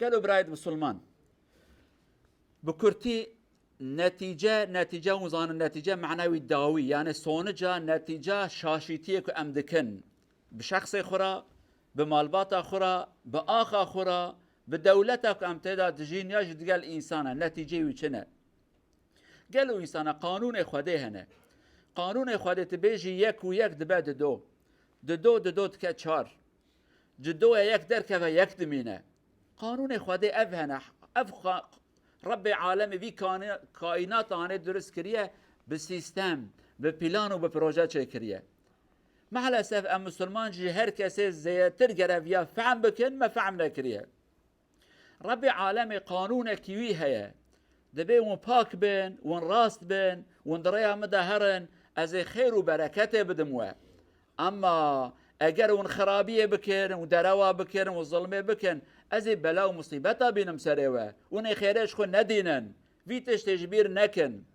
قالوا برايد مسلمان بكرتي نتيجة وزان النتيجة معنوي الداوي يعني سونجا نتيجة شاشيتيك أمدكن بشخص أخرى بمالبات أخرى بآخ أخرى بدولتك أمتدا تجين يجد قال إنسانا نتيجة وشنا قالوا إنسانا قانون إخوده هنا قانون إخوده تبيجي يك ويك دبا ددو تكتشار جدو يك دركفا يك دمينه قانون إخوده أفهنا رب عالم في كائنات آنه درست کریه به سیستم به پلان و به پروژه چه کریه مع الاسف ام مسلمان جی هر کسی زیادتر گرفیا فهم بکن ما فهم نکریه رب عالم قانون کیوی هیا دبی ون پاک بین ون راست بین ون دریا مدهرن از خیر و برکت بدموه اما اگر ون خرابیه بکن و دروا بکن و ظلمه بکن از بلا و مصیبتا بینم سریوه ون خیرش خو ندینن ویتش تجبیر نکن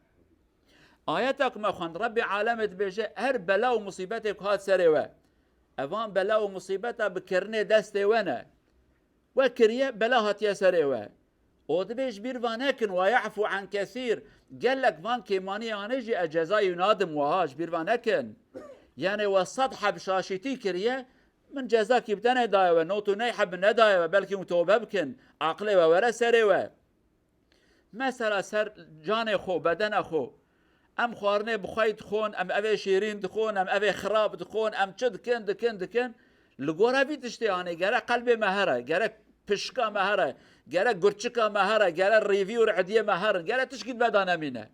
آیتک ما خوند رب عالمت بجه هر بلا و مصیبت که هات سریوه اوان بلا و مصیبتا بکرنه دست ونه و کریه بلا هاتیا سریوه او دبیش بیر وانکن و یعفو عن کثیر گلک وان کیمانی آنجی اجزای نادم وهاش بیر وانکن يعني وصدحة بشاشتي كريه من جزاك بتنا دايوه نوتو نيحب ندايوه بلكي متوبه بكن عقلي وورا سريوه مثلا سر جان خو بدن خو ام خوارنه بخيت خون ام اوي شيرين دخون ام اوي خراب دخون ام چد دكن لغورا بي تشتياني غير قلب مهره غير پشكا مهره غير گرچكا مهره غير ريفيو رعديه مهره غير تشكيد بدانا منه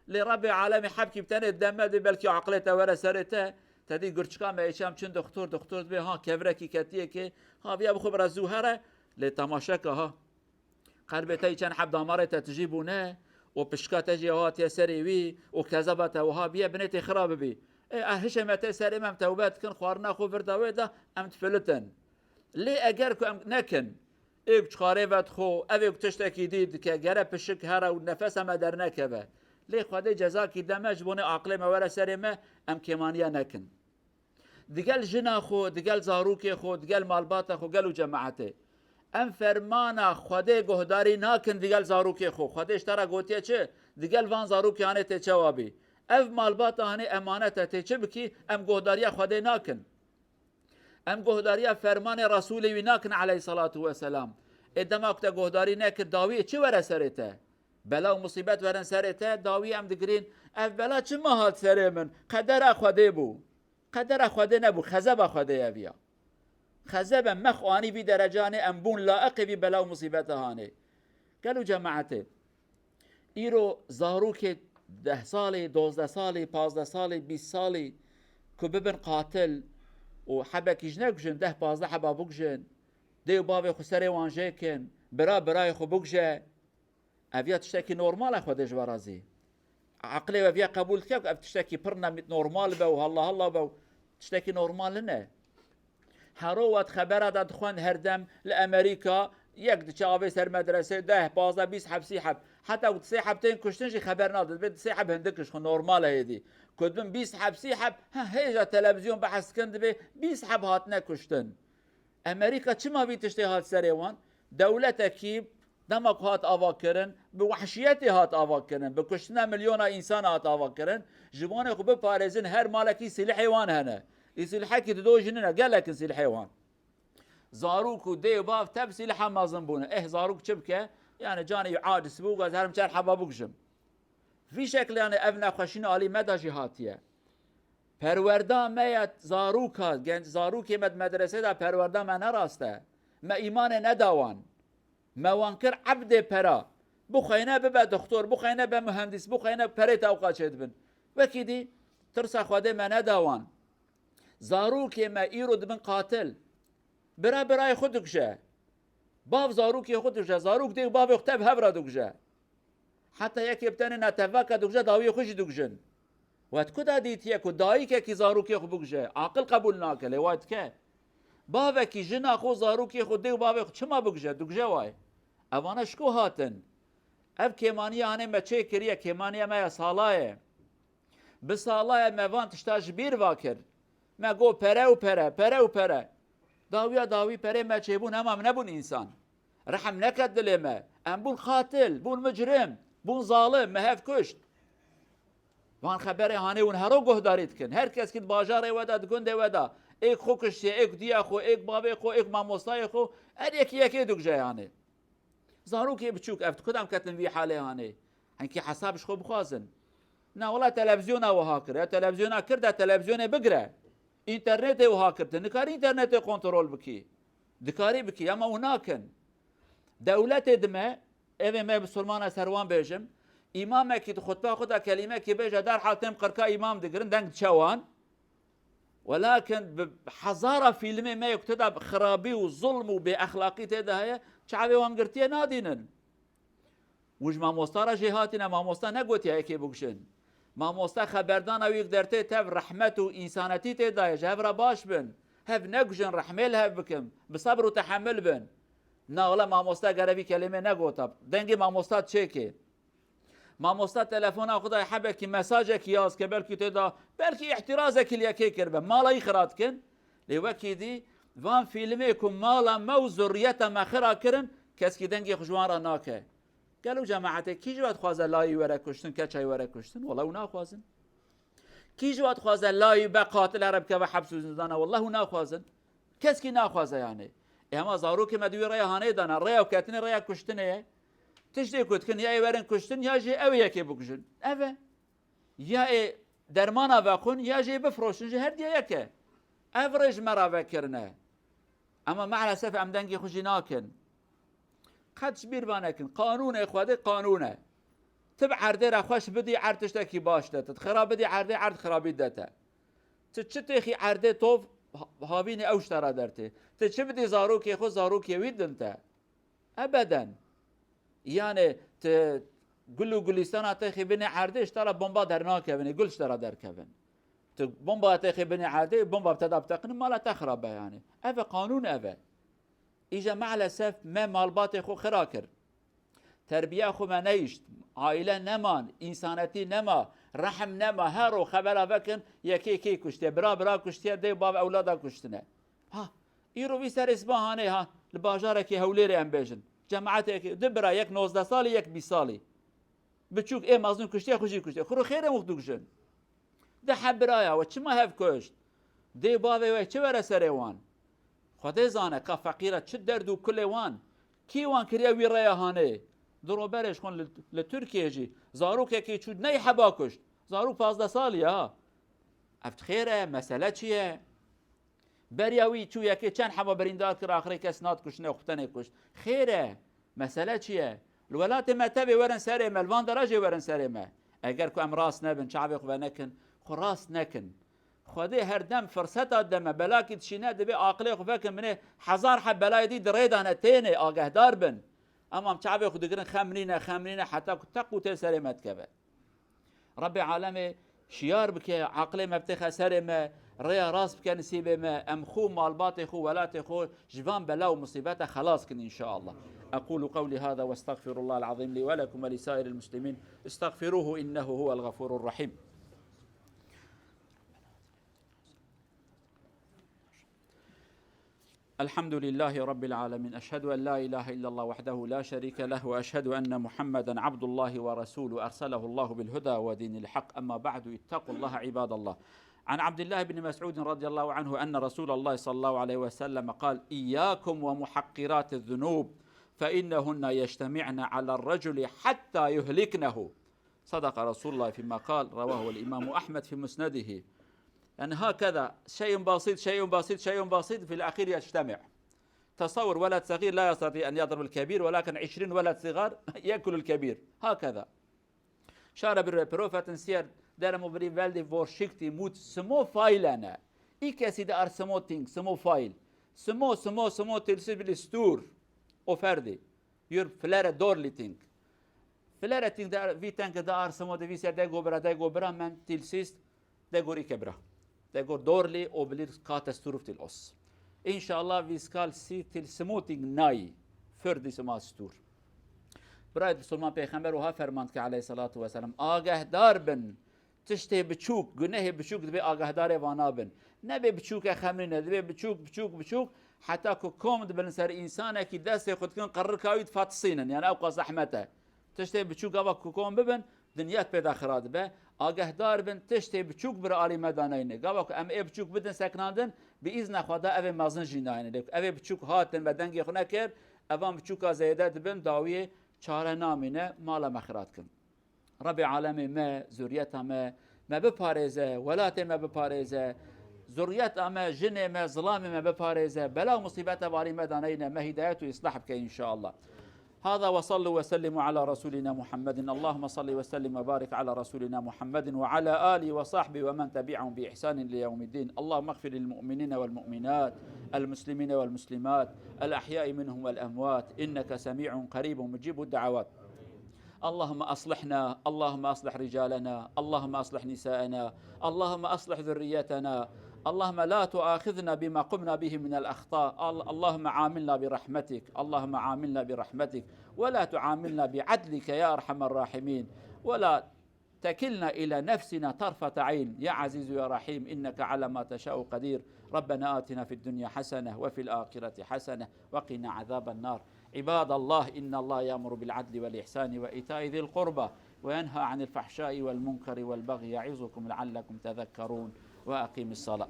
لرب العالمين حبكي بتنا دمد بلكي عقلته ورا سرته تدی گرچکا میشم چند دکتر به ها کبره کی کتیه که ها بیا بخو برا زوهره ل تماشا که ها قلبتای چند حب داماره تجيبونه و پشکا تجي ها تسری وی و کذبت و ها بیا بنت خراب بی اهش مت سری مم توبت کن خوارنا خو فرداوی ده ام تفلتن لی اگر کو نکن ایک چخاره ود خو اوی تشتکی دید که گره پشک هر و نفس ما در نکبه لی خدا جزاکی دمج بونه عقل ما ور سری ما ام کمانیا نکن دقال جنا خو دقال زاروك خو دقال مالبات خو قالوا جماعته ام فرمانا خده گهداری ناکن دقال زاروك خو خده اشترا گوتيه چه دقال وان زاروك هانه ته جوابي اف مالبات هانه امانته ته چه بكي ام گهداری خده ناکن ام گهداری فرمان رسول وی ناکن عليه الصلاه والسلام ادما وقت گهداری نکر داوی چه ور سرته بلا و مصیبت ورن سرته داوی ام دگرین اف بلا چه مهات سر من قدر خده بو قدر خواده نبو خزب خواده یویا خزب مخوانی بی درجان انبون لائق بی بلا و مصیبت هانه قالوا جماعته ایرو زاروک 10 سالی 12 سالی 15 سالی 20 سالی که ببن قاتل و حبکیش نکشن 10 15 حبا بکشن دیو باوی خسری وانجه کن برای خو بکشه اویا تشتکی نورمال خواده جوارازی عقلي وفيها قبول كيف تشتكي برنا نورمال بو الله بو تشتكي نورمال لنا هروت خبرات ادخون هردم لامريكا يك تشافي سر مدرسه 10 15 20 حبسي حب حتى وتسيحبتين كشتنجي خبر ناضت بده تسيحب هندكش نورمال هيدي كنت 20 حبسي حب هيجا تلفزيون بحث كند به 20 حب هاتنا كشتن امريكا چما بي تشتي هات سريوان دولتك دمك هات آوا کرن به وحشیتی هات آوا کرن به کشتن میلیون انسان هات آوا کرن جوان خو بپارزن هر مالکی سلاح حیوان هنه سلاح کی دو جننا قال لك سلاح حیوان زاروك ودي باف تب سلاح ما زنبونه زاروك شبكه يعني جاني عادس بو غاز هرم شر حبابوكشم في شكل يعني ابنا خشين علي مدى جهاتيه پروردا میت زاروک گنج زاروک مدرسه دا پروردا من راسته ما ایمان نداوان ما وانکر عبد پرا بخینه به دکتر بخینه به مهندس بخینه پرت اوقات شد بن وکیدی ترس خواده من نداوان زاروک ما ایرو دبن قاتل برای خودکشه باف زاروک خودکشه زاروک دی باف اختب هبرا دکشه حتی یکی بتنه نتفاک دکشه داوی خوش دکشن وقت کدا دیتیه که دایی که کی زاروکی خو بگشه عاقل قبول ناکله وقت که باوه کی جنا خو زاروکی خو دی باوه خو چما بگشه دکشه وای اوانه شکو هاتن اف کمانی هانه مچه کریه کمانی ما سالایه به سالایه موان تشتاج بیر واکر ما گو پره و پره داوی پره مچه بون همام نبون انسان رحم نکد دل ما، ام بون قاتل، بون مجرم، بون ظالم، مهف کشت. وان خبر هانه اون هرو گهداریت کن. هر کس که باجار ودا گنده ودا، ایک خو کشتی، ایک دیا خو، ایک بابه خو، ایک ماموستای خو، هر یکی دوک جایانه. زاروکی بچوک افت کدام کتن وی حاله هانه. هنکی حسابش خو بخوازن. نه والله تلویزیون وها کرد، تلویزیون کرد، تلویزیون بگره. اینترنت وها کرد، نکاری اینترنت کنترل بکی. دکاری بکی، اما اوناکن. دولت دمه، اوه ما بسلمان سروان بیجم، امام کی تو خطبه خدا کلمه کی بیجه در حالتم قرکا امام دگرن دنگ چوان، ولكن بحزارة فيلمي ما يكتب خرابي وظلم وبأخلاقي تدها شعبي وانقرتيه نادينن وش ما مستار جهاتنا ما مستار نقوت يا كي بوكشن ما مستار خبردان او يقدرتي تف رحمته انسانتي تدها جبر باش بن هف نقجن رحمل هف بكم بصبر وتحمل بن نا والله ما مستار قربي كلمه نقوت دنگي ما مستار تشيكي ما مستر تلفن خدای حبه کی مساجک یاز که بلکی تدا بلکی احترازک لیکی کربه مالا خرات کن لیوکی دی وان فیلمه کم مالا مو ذریت مخرا کرن کس کی دنگی خوشوان را ناکه قالوا جماعته کی جواد خوازه لای وره کشتن کچای وره کشتن والله اونا خوازن کی جواد خوازه لای به قاتل عرب که و حبس و زندانه والله اونا خوازن کس کی ناخوازه یعنی اما زارو که مدوی ریا هانه دانا ریا و کتن ریا کشتنه تشتي كنت كن يا ورن كشتن يا جي او يكي بكشن أبا يا درمانا باقون يا جي بفروشن جي هردي يكي افرج مرا فكرنا اما مع الاسف ام دنگي خوشي ناكن قد شبير بانكن قانون اخواتي قانونه تبع عرضي را خوش بدي عرض تشتكي باش دتت خراب بدي عرضي عرض خرابي دته تشتي اخي عرضي توف هابيني اوش ترى درتي تشي بدي زاروك خو زاروك يويد انت ابدا يعني قلو قليستانا تاخي بني عرضي اشترى بومبا درناك بني قل اشترى دركبن بومبا تاخي بني عرضي بومبا ابتدى بتقن ما لا تخرب يعني افا قانون افا اجا مع الاسف ما مالبات خو خراكر تربيه خو ما نيشت عائله نمان انسانتي نما رحم نما هرو خبر فكن يكي كي كشتي برا كشتي دي باب اولادا كشتنا ها ايرو بي سر اسبهانه ها الباجارك هوليري ام بيجن جماعتك دبرا يك 19 سالي يك 20 سالي بتشوك ايه مازنون كشتي خوشي كشتي خرو خير مخدوكشن ده حبرايا وچما هف كشت دي باوي وي چه ور سريوان خدای زانه کا فقيره چه دردو كل وان كي وان كريا وي ريهانه درو برش كون لتركيا جي زاروك كي چود ني حبا كشت زاروك 15 سالي ها افت خيره مساله چيه برياوي چو يكي چند حبا بريندار كر اخري كس نات كشنه اختنه كشت خيره مساله چيه الولات ما تبي ورن سري ملوان درجه ورن سري ما اگر كو ام راس نبن شعبي خو نكن خو راس نكن خدي هر دم فرصت دم بلاكي تشينه دبي عاقله خو فكر منه حزار حب بلاي دي دريدانه تيني اگهدار بن اما شعبي خو دغرن خمرينه حتى تقو تسري متكبه ربي عالمي شيار بك عقلي ما بتخ سري ما ريا راس بك نسيبه ما ام خو مالبات خو ولات خو جبان بلا ومصيبته خلاص كن ان شاء الله اقول قولي هذا واستغفر الله العظيم لي ولكم ولسائر المسلمين استغفروه انه هو الغفور الرحيم الحمد لله رب العالمين أشهد أن لا إله إلا الله وحده لا شريك له وأشهد أن محمدا عبد الله ورسوله أرسله الله بالهدى ودين الحق أما بعد اتقوا الله عباد الله عن عبد الله بن مسعود رضي الله عنه أن رسول الله صلى الله عليه وسلم قال إياكم ومحقرات الذنوب فإنهن يجتمعن على الرجل حتى يهلكنه صدق رسول الله فيما قال رواه الإمام أحمد في مسنده يعني هكذا شيء بسيط في الأخير يجتمع تصور ولد صغير لا يستطيع أن يضرب الكبير ولكن 20 ولد صغار يأكل الكبير هكذا شارب بروفة سير در مبري والدي فورشيكتي موت سمو فايلنا إي كسي دا أرسمو تينك سمو فايل سمو تلسيب بالستور وفردي يور فلارة دورلي تينك فلارة تينك دا في تانك دا أرسمو دا في سير دا غوبرا من تلسيست دا غوري كبرا تقول دورلي وبلير كاتستروف الأس إن شاء الله فيسكال سي تلسموتينغ ناي فردي سما ستور برايد سلمان پیغمبر وها فرماند که عليه الصلاة والسلام آگه دار بن تشته بچوک گناه بچوک دبی آگه دار وانا بن نبی بچوک خمرینه دبی بچوک حتى كوم بالنسر إنسان كي داس ياخذ كن قرر كاويد فاتصينا يعني أبقى زحمته تشتي بتشوك أبا كوم ببن دنيات بيدا خراد به آگه دار بن تشتي بتشوك بر آلی مدانين قابك أم إيه بتشوك بدن سكناندن بإذن خدا أبي مازن جناين لك أبي بتشوك هاتن بدنگي خنا كر أبام بتشوك زيادة بن داوية چاره نامینه مال مخرات کن رب العالمین ما ذریت ما بپارێزە وڵاتێ ما بپارێزە ذریت ما جن ما ظلام ما بپارێزە بلا مصیبت باری مدانین ما هدایت و اصلاح بکە إن شاء الله. هذا وصلوا وسلموا على رسولنا محمد. اللهم صل وسلم وبارك على رسولنا محمد وعلى آله وصحبه ومن تبعهم بإحسان ليوم الدين. اللهم اغفر للمؤمنين والمؤمنات المسلمين والمسلمات الأحياء منهم والأموات إنك سميع قريب مجيب الدعوات. اللهم أصلحنا، اللهم أصلح رجالنا، اللهم أصلح نساءنا، اللهم أصلح ذريتنا، اللهم لا تؤاخذنا بما قمنا به من الأخطاء، اللهم عاملنا برحمتك، اللهم عاملنا برحمتك ولا تعاملنا بعدلك يا أرحم الراحمين، ولا تكلنا إلى نفسنا طرفة عين يا عزيز يا رحيم إنك على ما تشاء قدير. ربنا آتنا في الدنيا حسنة وفي الآخرة حسنة وقنا عذاب النار. عباد الله إن الله يأمر بالعدل والإحسان وإيتاء ذي القربى وينهى عن الفحشاء والمنكر والبغي يعظكم لعلكم تذكرون وأقيموا الصلاة.